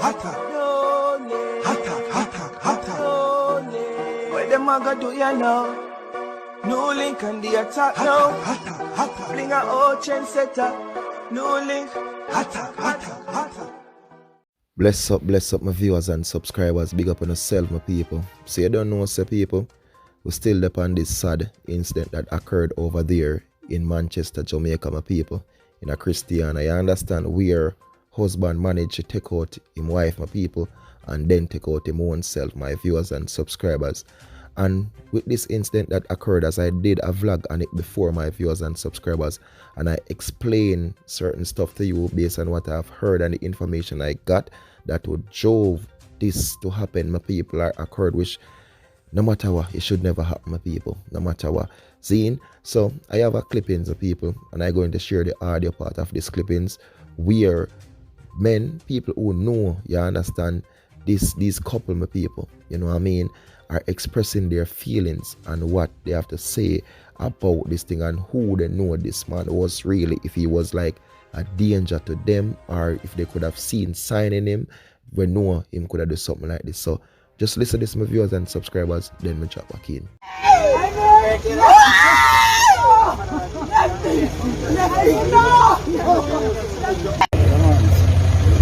hotter. Hotter, hotter, hotter. What them a go do ya now? NEWLINK and the attack now. Hotter, hotter. Bring a old trendsetter. NEWLINK. Hotter, hotter, hotter. Bless up my viewers and subscribers. Big up on yourself, my people. So you don't know, say people, we still upon this sad incident that occurred over there in Manchester, Jamaica, my people, in a Christian. I understand where husband managed to take out his wife, my people, and then take out him own self, my viewers and subscribers. And with this incident that occurred, as I did a vlog on it before, my viewers and subscribers, and I explained certain stuff to you based on what I've heard and the information I got that would drove this to happen, my people, or occurred, which no matter what, it should never happen, my people, no matter what. Seeing? So I have a clippings of people, and I'm going to share the audio part of these clippings where men, people who know, you understand, these couple, my people, you know what I mean, are expressing their feelings and what they have to say about this thing and who they know this man was really, if he was like a danger to them or if they could have seen sign in him, we know him could have done something like this. So just listen to this, my viewers and subscribers, then we drop back in.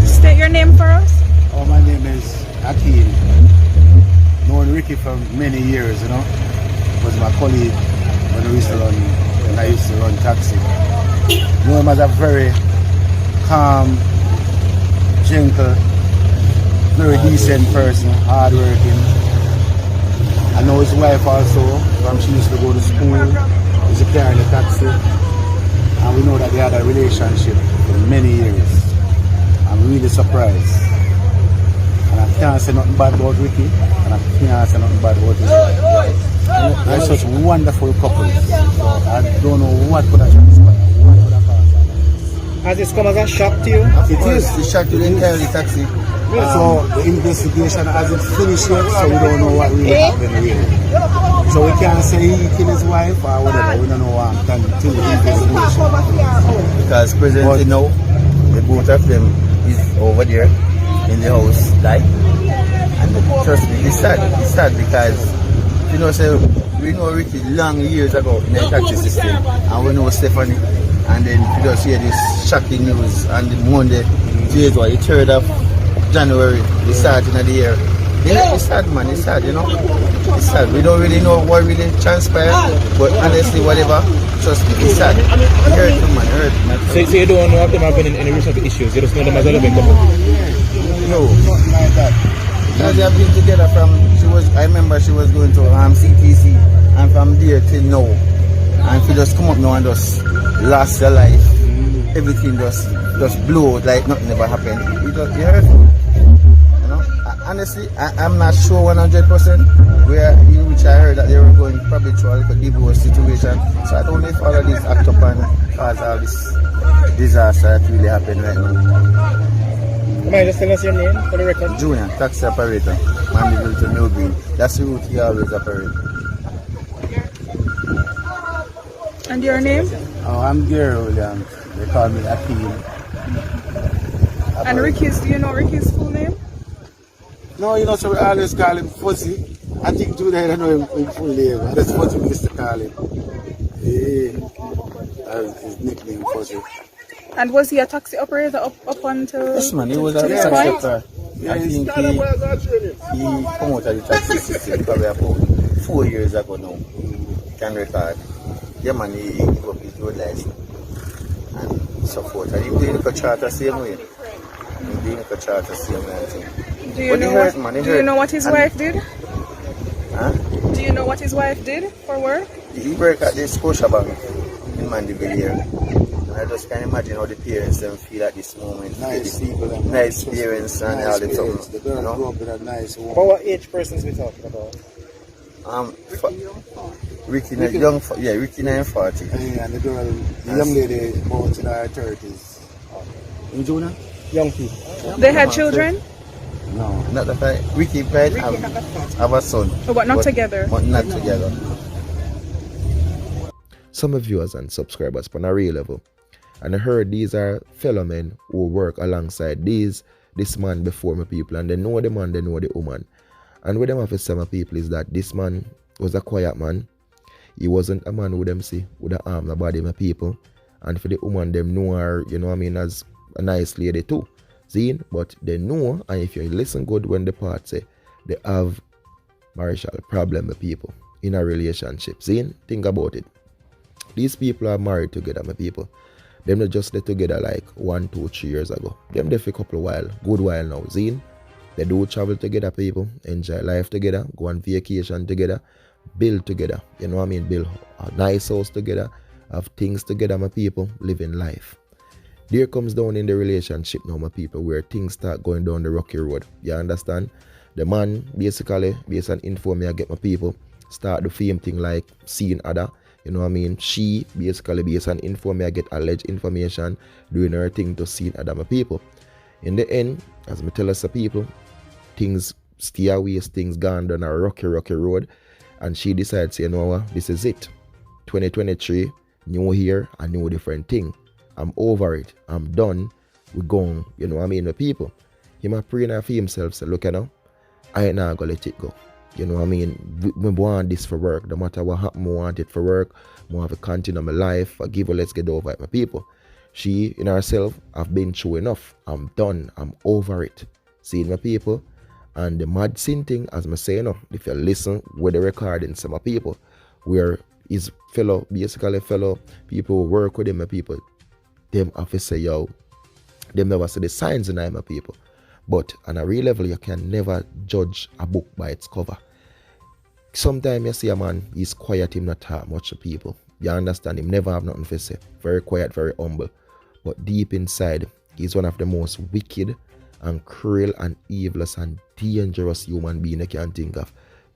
State your name for us. Oh, my name is Akin. Known Ricky for many years, you know. Was my colleague when I used to run taxi. Know him as a very calm, gentle, very decent person, hardworking. I know his wife also, from she used to go to school, used to carry the taxi. And we know that they had a relationship for many years. I'm really surprised. And I can't say nothing bad about Ricky, and I can't say nothing bad about his wife. They're such wonderful couples. So I don't know what could have transpired. What could have caused. Has this come as a shock to you? It is. It shocked to the entire taxi. So the investigation hasn't finished yet, so we don't know what really happened really. So we can't say he killed his wife or whatever. We don't know what until the investigation. Because presently now, the both of them is over there in the house, like, and trust me, it's sad because, you know, so we know Ricky long years ago in the taxi system, and we know Stephanie, and then we just hear this shocking news on the Monday, the 3rd of January, the starting of the year. Yeah, it's sad, man, it's sad, you know, it's sad. We don't really know what really transpired, but honestly, whatever, trust me, it's sad. It hurt them, man, it hurt. So you don't know if them have been in any recent issues, you just know them as a loving couple? No, nothing like that. Because they have been together from, I remember she was going to CTC, and from there till now. And she just come up now and just lost her life. Everything just blew like nothing ever happened. It hurtful. You know? Honestly, I'm not sure 100% where in which I heard that they were going probably through a little divorce situation. So I don't know if all of this act up and cause all this disaster that really happened right now. Come on, just tell us your name for the record. Junior, taxi operator, Mandeville to New Green. That's the route he always operates. And your name? Oh, I'm Gary Williams. They call me Akin. And Ricky's, do you know Ricky's full name? No, you know, so we always call him Fuzzy. I think today I don't know him full name. That's Fuzzy we used to call him. Yeah. His nickname, Fuzzy. And was he a taxi operator up until Yes, man, he was a taxi operator. I think he come out of the taxi system probably about 4 years ago now. Can record. Yeah, man, he gave up his road license and so forth. And he doing the charter same way. He doing the charter same way, I think. Do you know what his wife did? Huh? Do you know what his wife did for work? He worked at the Scotia Bank in Mandeville here. I just can't imagine how the parents them feel at this moment. Nice people, nice parents and nice all the parents. stuff. The girl grew up with a nice woman. But what age persons we talking about? Ricky 940. And the girl, the young lady, about in her 30s. In Jonah? Young people. They had children? No. Not that I, Ricky might have a son. Oh, but not together. But not together. Some viewers and subscribers on a real level. And I heard these are fellow men who work alongside these this man before, my people, and they know the man, they know the woman. And what them have to say, my people, is that this man was a quiet man. He wasn't a man who them see would harm the body, my people. And for the woman, them know her, you know what I mean, as a nice lady too. See? But they know, and if you listen good when the part say, they have marital problem, my people, in a relationship. See? Think about it. These people are married together, my people. Them not just get together like 1, 2, 3 years ago. Them there for a couple of while, good while now. See? They do travel together, people, enjoy life together, go on vacation together, build together, you know what I mean, build a nice house together, have things together, my people, living life. There comes down in the relationship now, my people, where things start going down the rocky road. You understand? The man, basically, based on info me I get, my people, start the same thing like seeing other, you know what I mean? She, basically, based on info me I get alleged information, doing her thing to seeing other, my people. In the end, as me tell us the people, things stay away, things gone down a rocky road, and she decides, you know what, this is it. 2023, new year, a new different thing. I'm over it. I'm done. We're gone. You know what I mean, the people. Him a praying for himself, say, look, you know, I ain't not gonna let it go. You know what I mean? We want this for work. No matter what happen, we want it for work. We want to continue my life. I give her, let's get over it, my people. She, in herself, have been through enough. I'm done. I'm over it. See, my people. And the mad sin thing, as I say, you know, if you listen with the recording, some people, where his fellow people who work with him, my people, them have to say, yo, them never see the signs in my people. But on a real level, you can never judge a book by its cover. Sometimes you see a man, he's quiet, him not talk much to people. You understand, him never have nothing to say. Very quiet, very humble. But deep inside, he's one of the most wicked and cruel and evilest and dangerous human being you can think of.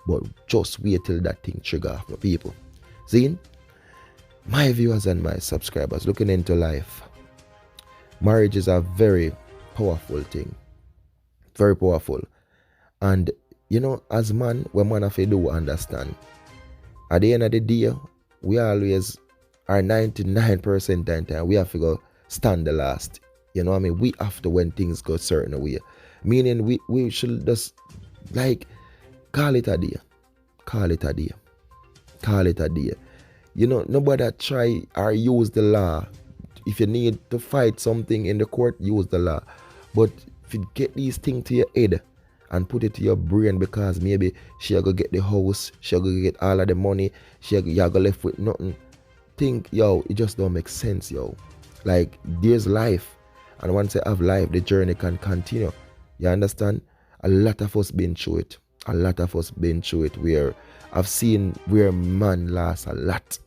But just wait till that thing trigger off my people. See, my viewers and my subscribers looking into life, marriage is a very powerful thing. Very powerful. And you know, as man, we man have to do understand. At the end of the day, we always are 99% time we have to go stand the last. You know what I mean? We have to when things go certain way. Meaning we should just like call it a day. Call it a day. Call it a day. You know, nobody try or use the law. If you need to fight something in the court, use the law. But if you get these things to your head and put it to your brain because maybe she go get the house, she go get all of the money, you go left with nothing. Think, yo, it just don't make sense, yo. Like, there's life. And once you have life, the journey can continue. You understand? A lot of us been through it. A lot of us been through it where I've seen where man lost a lot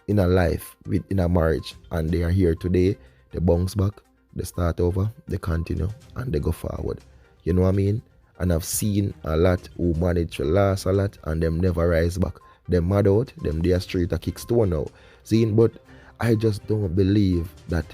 in a life, in a marriage. And they are here today. They bounce back, they start over, they continue, and they go forward. You know what I mean? And I've seen a lot who manage to last a lot and them never rise back. Them mad out, them they are straight a kick stone now. See, but I just don't believe that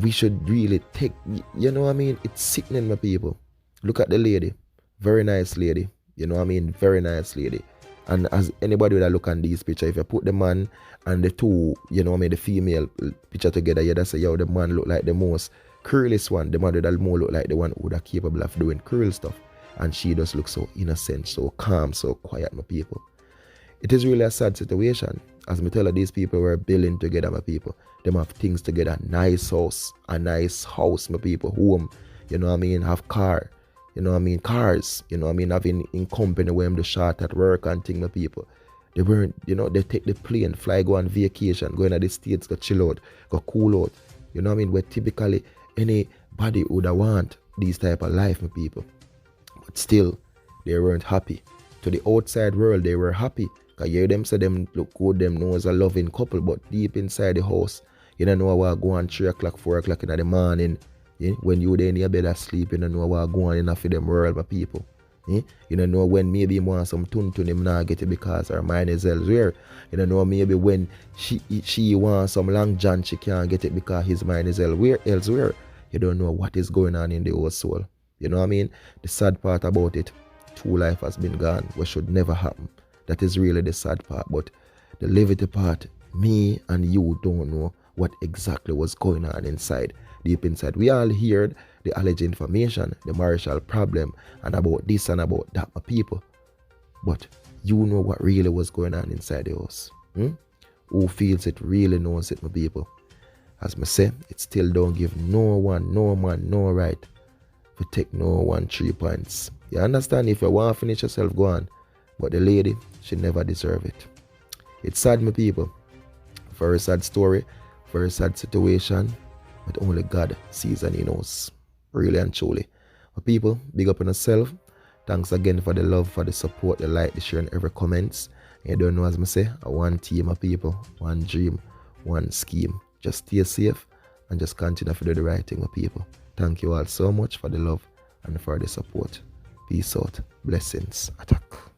we should really take, you know what I mean? It's sickening, my people. Look at the lady. Very nice lady. You know what I mean? Very nice lady. And as anybody that look on these pictures, if you put the man and the two, you know what I mean, the female picture together, you just say, yo, the man look like the most cruelest one. The man that more look like the one who are capable of doing cruel stuff. And she just looks so innocent, so calm, so quiet, my people. It is really a sad situation. As me tell you, these people were building together, my people. Them have things together, nice house, my people, home, you know what I mean, have car, you know what I mean, cars, you know what I mean, having in company where them the shot at work and thing, my people. They weren't, you know, they take the plane, fly, go on vacation, go in the States, go chill out, go cool out, you know what I mean, where typically anybody would want these type of life, my people. But still, they weren't happy. To the outside world, they were happy. Because you hear them say them look good, them know as a loving couple, but deep inside the house, you don't know what go on 3 o'clock, 4 o'clock in the morning. Yeah? When you there in your bed asleep, you don't know what go on in for them world, my people. Yeah? You don't know when maybe you want some tun him not get it because her mind is elsewhere. You don't know maybe when she wants some long john, she can't get it because his mind is elsewhere. You don't know what is going on in the whole soul. You know what I mean? The sad part about it, true life has been gone, which should never happen. That is really the sad part. But the levity part, me and you don't know what exactly was going on inside. deep inside. We all heard the alleged information, the marital problem, and about this and about that, my people. But you know what really was going on inside the house. Who feels it really knows it, my people. As I say, it still don't give no one, no man, no right to take no one 3 points. You understand? If you want to finish yourself, go on. But the lady, she never deserve it. It's sad, my people. Very sad story, very sad situation, but only God sees and He knows. Really and truly. My people, big up on yourself. Thanks again for the love, for the support, the like, the share, and every comments. You don't know, as I say, one team of people, one dream, one scheme. Just stay safe and just continue to do the right thing with people. Thank you all so much for the love and for the support. Peace out. Blessings. Attack.